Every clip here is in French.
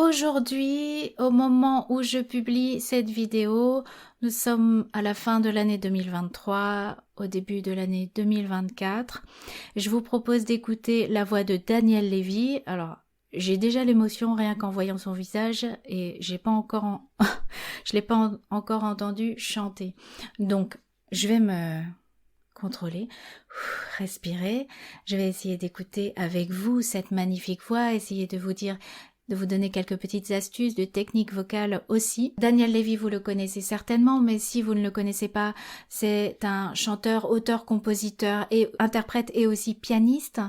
Aujourd'hui, au moment où je publie cette vidéo, nous sommes à la fin de l'année 2023, au début de l'année 2024. Je vous propose d'écouter la voix de Daniel Lévy. Alors, j'ai déjà l'émotion rien qu'en voyant son visage et je l'ai pas encore entendu chanter. Donc, je vais me contrôler, respirer. Je vais essayer d'écouter avec vous cette magnifique voix, essayer de vous donner quelques petites astuces de technique vocale aussi. Daniel Lévy, vous le connaissez certainement, mais si vous ne le connaissez pas, c'est un chanteur, auteur, compositeur et interprète et aussi pianiste.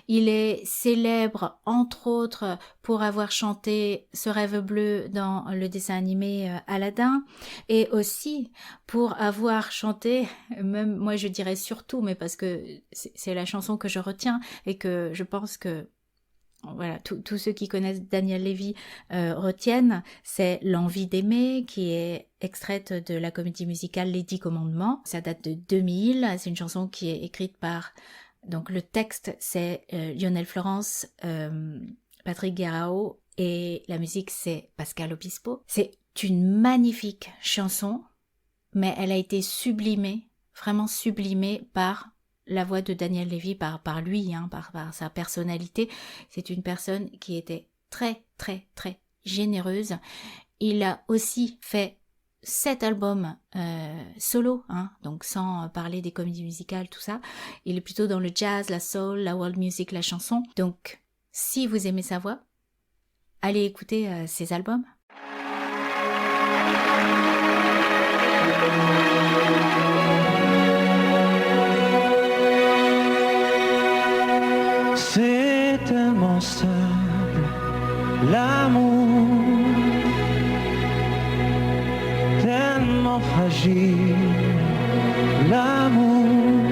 Il est célèbre, entre autres, pour avoir chanté Ce rêve bleu dans le dessin animé Aladdin et aussi pour avoir chanté, même moi je dirais surtout, mais parce que c'est la chanson que je retiens et que je pense que voilà, tous ceux qui connaissent Daniel Lévy retiennent, c'est L'envie d'aimer, qui est extraite de la comédie musicale Les 10 commandements. Ça date de 2000, c'est une chanson qui est écrite par, donc le texte c'est Lionel Florence, Patrick Guerrao, et la musique c'est Pascal Obispo. C'est une magnifique chanson, mais elle a été sublimée, vraiment sublimée par la voix de Daniel Lévy, par lui, par sa personnalité. C'est une personne qui était très, très, très généreuse. Il a aussi fait 7 albums solo, donc sans parler des comédies musicales, tout ça. Il est plutôt dans le jazz, la soul, la world music, la chanson. Donc, si vous aimez sa voix, allez écouter ses albums. C'est tellement simple, l'amour, tellement fragile, l'amour,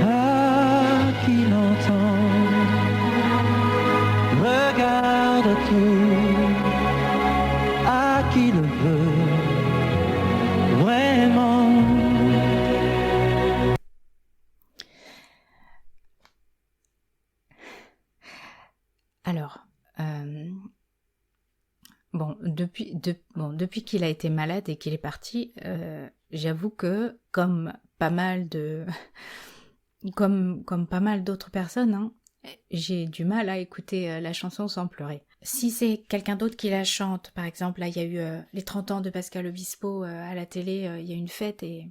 à qui l'entend, regarde tout, à qui le veut, vraiment. Alors, depuis qu'il a été malade et qu'il est parti, j'avoue que comme pas mal d'autres personnes, j'ai du mal à écouter la chanson sans pleurer. Si c'est quelqu'un d'autre qui la chante, par exemple, là il y a eu les 30 ans de Pascal Obispo à la télé, il y a eu une fête et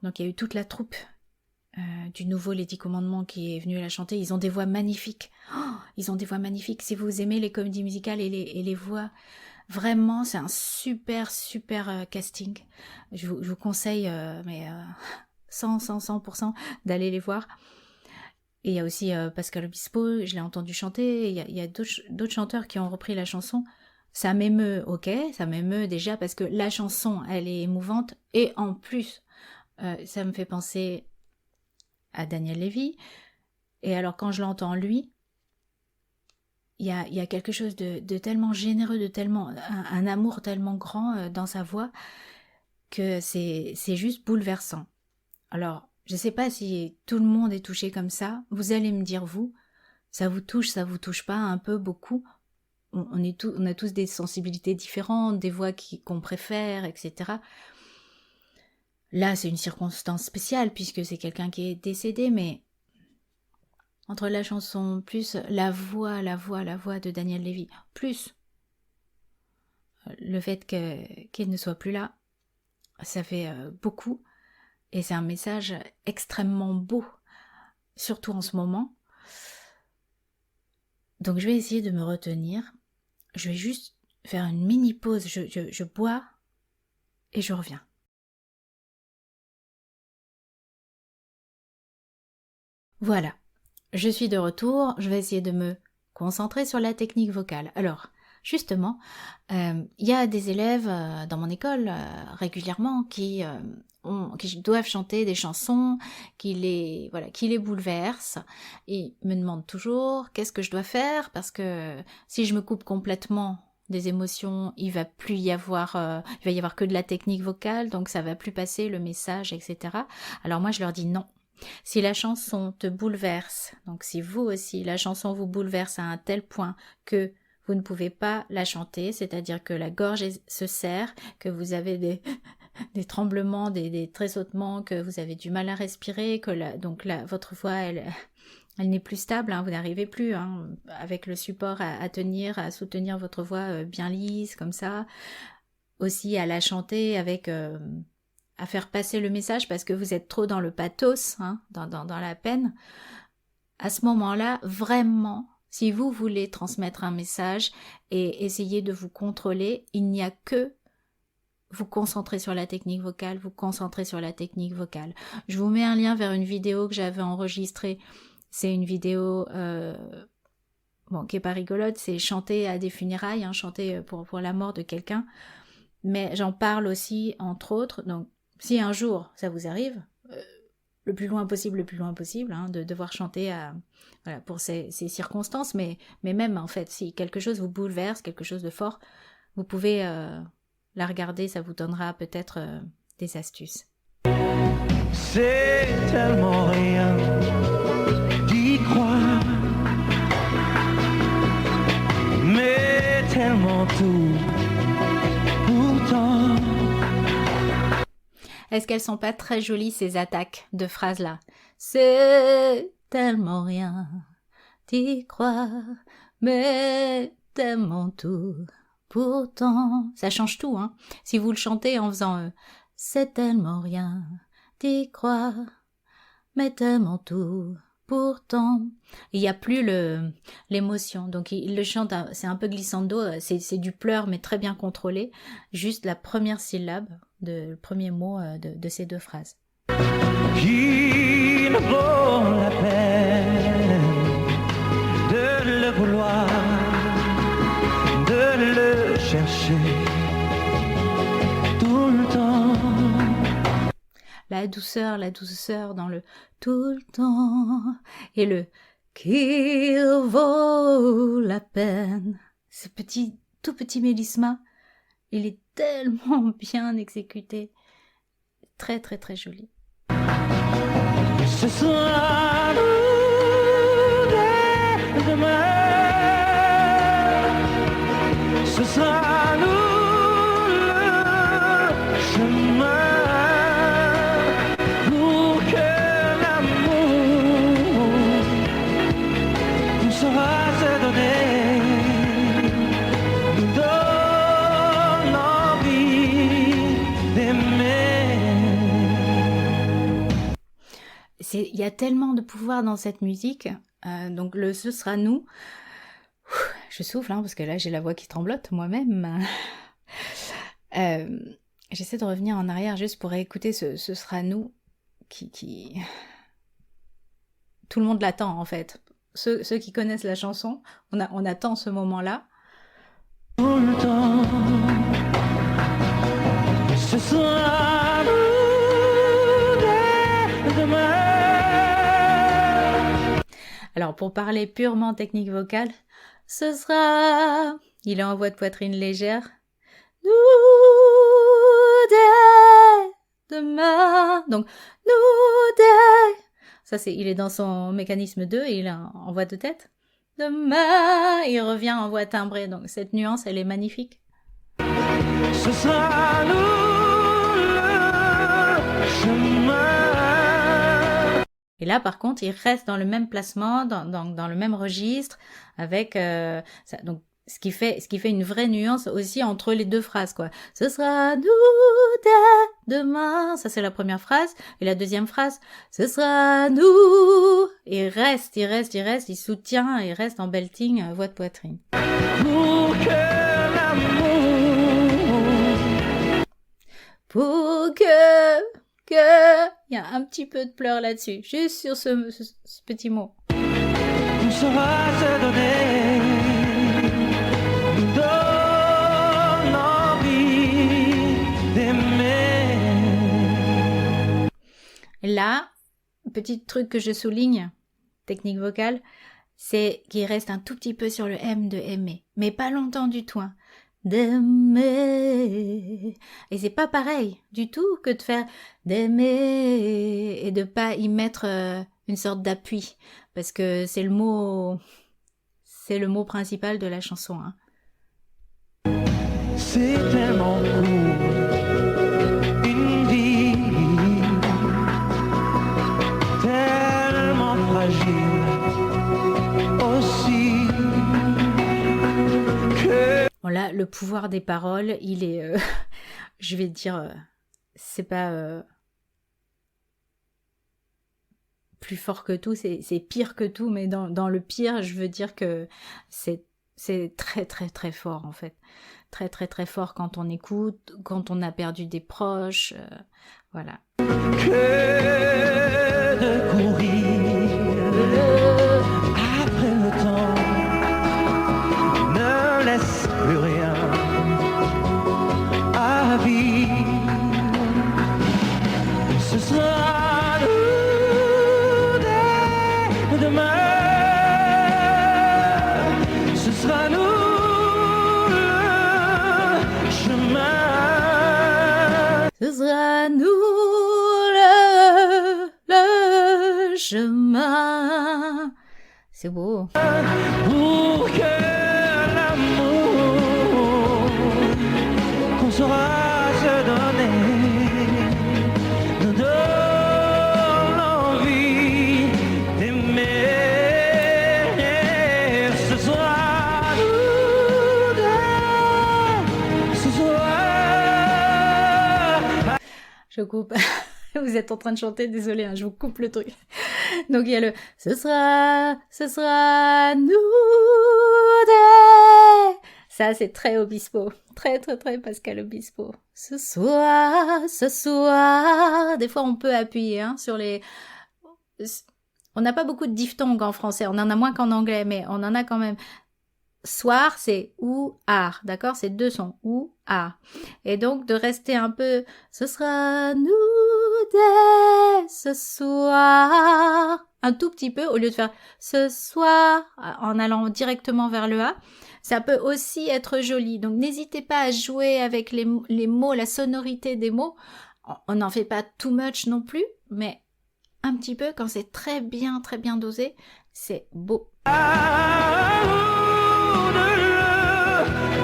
donc il y a eu toute la troupe du nouveau Les 10 commandements qui est venu la chanter. Ils ont des voix magnifiques. Ils ont des voix magnifiques. Si vous aimez les comédies musicales et les voix, vraiment, c'est un super casting. Je vous conseille, 100% d'aller les voir. Et il y a aussi Pascal Obispo, je l'ai entendu chanter. Il y a d'autres chanteurs qui ont repris la chanson. Ça m'émeut, ok, ça m'émeut déjà parce que la chanson, elle est émouvante. Et en plus, ça me fait penser à Daniel Lévy. Et alors quand je l'entends lui, il y a quelque chose de tellement généreux, de tellement un amour tellement grand dans sa voix que c'est juste bouleversant. Alors, je sais pas si tout le monde est touché comme ça. Vous allez me dire vous, ça vous touche pas un peu, beaucoup. On a tous des sensibilités différentes, des voix qu'on préfère, etc. Là, c'est une circonstance spéciale puisque c'est quelqu'un qui est décédé, mais entre la chanson, plus la voix de Daniel Lévy, plus le fait qu'il ne soit plus là, ça fait beaucoup. Et c'est un message extrêmement beau, surtout en ce moment. Donc je vais essayer de me retenir. Je vais juste faire une mini pause. Je bois et je reviens. Voilà. Je suis de retour, je vais essayer de me concentrer sur la technique vocale. Alors, justement, il y a des élèves dans mon école régulièrement qui doivent chanter des chansons qui les bouleversent et me demandent toujours qu'est-ce que je dois faire parce que si je me coupe complètement des émotions, il va y avoir que de la technique vocale, donc ça va plus passer le message, etc. Alors moi je leur dis non. Si la chanson te bouleverse, donc si vous aussi, la chanson vous bouleverse à un tel point que vous ne pouvez pas la chanter, c'est-à-dire que la gorge se serre, que vous avez des tremblements, des tressautements, que vous avez du mal à respirer, que votre voix, elle n'est plus stable, hein, vous n'arrivez plus avec le support à tenir, à soutenir votre voix bien lisse, comme ça. Aussi à la chanter avec... à faire passer le message parce que vous êtes trop dans le pathos, dans la peine. À ce moment-là, vraiment, si vous voulez transmettre un message et essayer de vous contrôler, il n'y a que vous concentrer sur la technique vocale, vous concentrer sur la technique vocale. Je vous mets un lien vers une vidéo que j'avais enregistrée. C'est une vidéo qui est pas rigolote, c'est chanter à des funérailles, chanter pour la mort de quelqu'un. Mais j'en parle aussi, entre autres, donc si un jour ça vous arrive, le plus loin possible, de devoir chanter pour ces circonstances, mais même en fait, si quelque chose vous bouleverse, quelque chose de fort, vous pouvez la regarder, ça vous donnera peut-être des astuces. C'est tellement rien d'y croire, mais tellement tout pourtant. Est-ce qu'elles sont pas très jolies ces attaques de phrases là? C'est tellement rien d'y croire, mais tellement tout pourtant. Ça change tout, Si vous le chantez en faisant c'est tellement rien d'y croire, mais tellement tout pourtant. Il n'y a plus l'émotion, donc il le chante, c'est un peu glissando, c'est du pleur mais très bien contrôlé, juste la première syllabe, le premier mot de ces deux phrases. Qui ne vaut la peine de le vouloir, de le chercher tout le temps. La douceur dans le tout le temps, et le qu'il vaut la peine. Ce tout petit mélissement, il est tellement bien exécuté. Très très très joli. Ce sera nous dès demain. Ce sera nous le chemin pour que l'amour nous saura se donner, nous donne envie d'aimer. Il y a tellement de pouvoir dans cette musique, donc ce sera nous. Je souffle parce que là j'ai la voix qui tremblote moi-même. J'essaie de revenir en arrière juste pour écouter ce sera nous qui... Tout le monde l'attend en fait. Ceux qui connaissent la chanson, on attend ce moment-là. Tout le temps, ce sera nous dès demain. Alors pour parler purement technique vocale, ce sera... Il est en voix de poitrine légère. Nous dès demain. Donc nous dès. Ça il est dans son mécanisme 2 et il est en voix de tête. Demain, il revient en voix timbrée. Donc cette nuance, elle est magnifique. Ce sera nous le chemin. Et là, par contre, il reste dans le même placement, dans le même registre, avec ça. Donc, ce qui fait une vraie nuance aussi entre les deux phrases, quoi. Ce sera nous dès demain. Ça, c'est la première phrase. Et la deuxième phrase, ce sera nous. Il reste, il soutient, il reste en belting, voix de poitrine. Pour que l'amour. Pour que... Il y a un petit peu de pleurs là-dessus, juste sur ce petit mot. On saura se donner, nous donne envie d'aimer. Là, petit truc que je souligne, technique vocale, c'est qu'il reste un tout petit peu sur le M de aimer, mais pas longtemps du tout. D'aimer. Et c'est pas pareil du tout que de faire d'aimer et de pas y mettre une sorte d'appui, parce que c'est le mot principal de la chanson. c'est tellement court, une vie tellement fragile aussi que... Bon là, le pouvoir des paroles, il est, je vais dire, c'est pas plus fort que tout, c'est pire que tout, mais dans le pire, je veux dire que c'est très très très fort en fait. Très très très fort quand on écoute, quand on a perdu des proches, voilà. Que de courir après le temps ne laisse plus rien à vivre. Ce sera nous dès demain. Ce sera nous le chemin. Ce sera nous le chemin. C'est beau. Pour que l'amour qu'on saura se donner nous donne l'envie d'aimer. Ce soir, nous deux, ce soir. Je coupe. Vous êtes en train de chanter, désolé, hein, je vous coupe le truc. Donc il y a le ce sera nous deux. Ça c'est très Obispo, très très très Pascal Obispo. Ce soir. Des fois on peut appuyer hein, sur les. On n'a pas beaucoup de diphtongues en français, on en a moins qu'en anglais, mais on en a quand même. Soir, c'est ou art, d'accord? C'est deux sons, ou art. Et donc de rester un peu, ce sera nous dès ce soir, un tout petit peu au lieu de faire ce soir en allant directement vers le A. Ça peut aussi être joli. Donc n'hésitez pas à jouer avec les mots, la sonorité des mots. On n'en fait pas too much non plus, mais un petit peu quand c'est très bien dosé, c'est beau.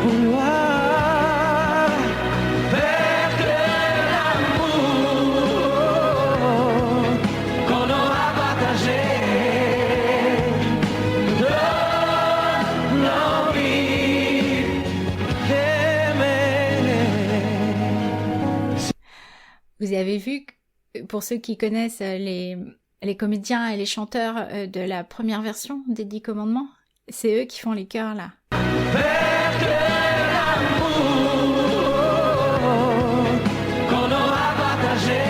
Vouloir faire que l'amour qu'on aura partagé donne l'envie d'aimer. Vous avez vu, pour ceux qui connaissent les comédiens et les chanteurs de la première version des 10 commandements, c'est eux qui font les chœurs là. Faire que l'amour qu'on aura partagé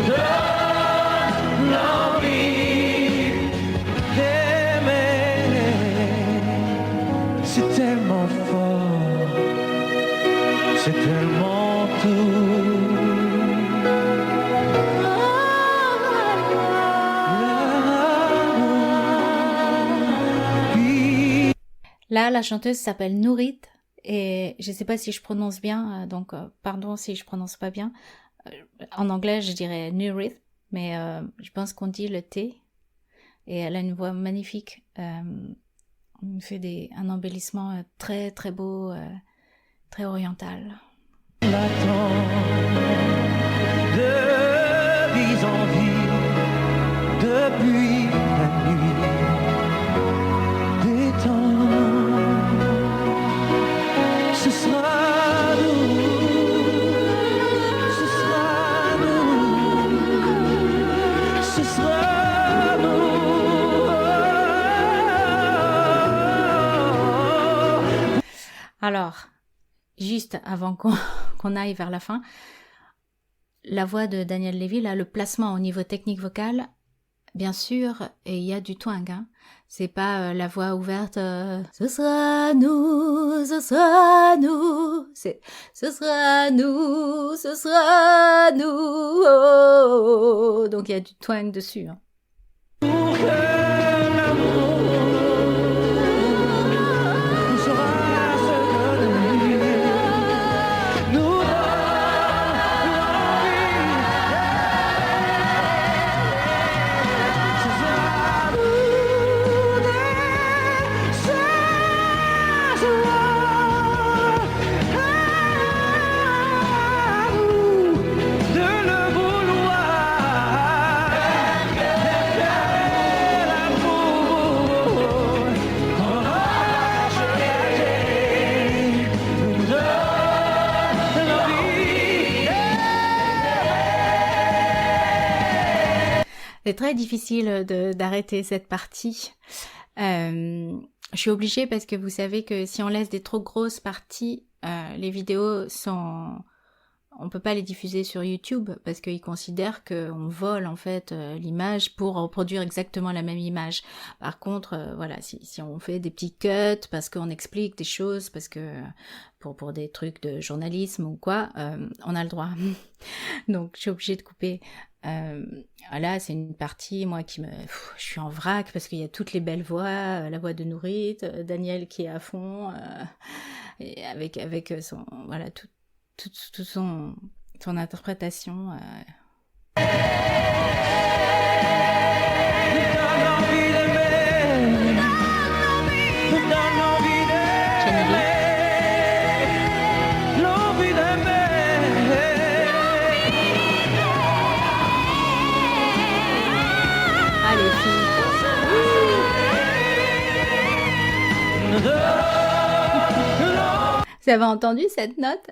donne l'envie d'aimer. C'est tellement fort, c'est tellement tout. Là, la chanteuse s'appelle Nourit et je sais pas si je prononce bien, donc pardon si je prononce pas bien. En anglais, je dirais Nourit, mais je pense qu'on dit le T. Et elle a une voix magnifique. Elle fait un embellissement très très beau, très oriental. L'attend de vie en vie depuis la nuit des temps. Ce sera nous, ce sera nous, ce sera nous. Alors, juste avant qu'on aille vers la fin, la voix de Daniel Lévy, là, le placement au niveau technique vocal, bien sûr, et il y a du twang, hein. C'est pas la voix ouverte, ce sera nous, ce sera nous, c'est ce sera nous, ce sera nous, oh, oh, oh. Donc il y a du twang dessus, hein. Pour que l'amour nous saura se donner, nous donne l'envie. Ce sera nous dès ce soir. très difficile d'arrêter cette partie. Je suis obligée parce que vous savez que si on laisse des trop grosses parties, les vidéos sont... On peut pas les diffuser sur YouTube parce qu'ils considèrent qu'on vole en fait l'image pour reproduire exactement la même image. Par contre, voilà, si on fait des petits cuts parce qu'on explique des choses, parce que pour des trucs de journalisme ou quoi, on a le droit. Donc je suis obligée de couper. Là, c'est une partie, moi, je suis en vrac parce qu'il y a toutes les belles voix, la voix de Nourit, Daniel qui est à fond, et avec son, voilà, tout son interprétation. Ah, les filles. Vous avez entendu cette note?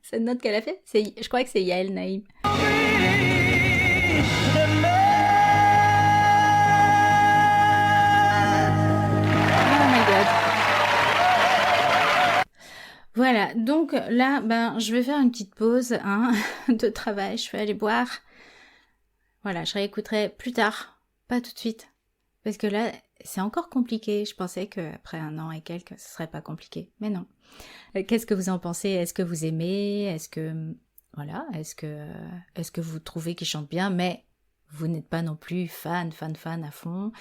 Cette note qu'elle a fait? Je crois que c'est Yael Naïm. Oh my god. Voilà, donc là, je vais faire une petite pause de travail. Je vais aller boire. Voilà, je réécouterai plus tard, pas tout de suite. Parce que là, c'est encore compliqué. Je pensais qu'après 1 an et quelques, ce serait pas compliqué. Mais non. Qu'est-ce que vous en pensez? Est-ce que vous aimez? Est-ce que vous trouvez qu'il chante bien? Mais vous n'êtes pas non plus fan à fond.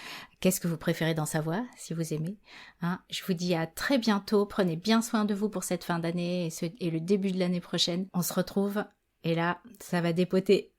Qu'est-ce que vous préférez dans sa voix, si vous aimez? Je vous dis à très bientôt. Prenez bien soin de vous pour cette fin d'année et le début de l'année prochaine. On se retrouve et là, ça va dépoter.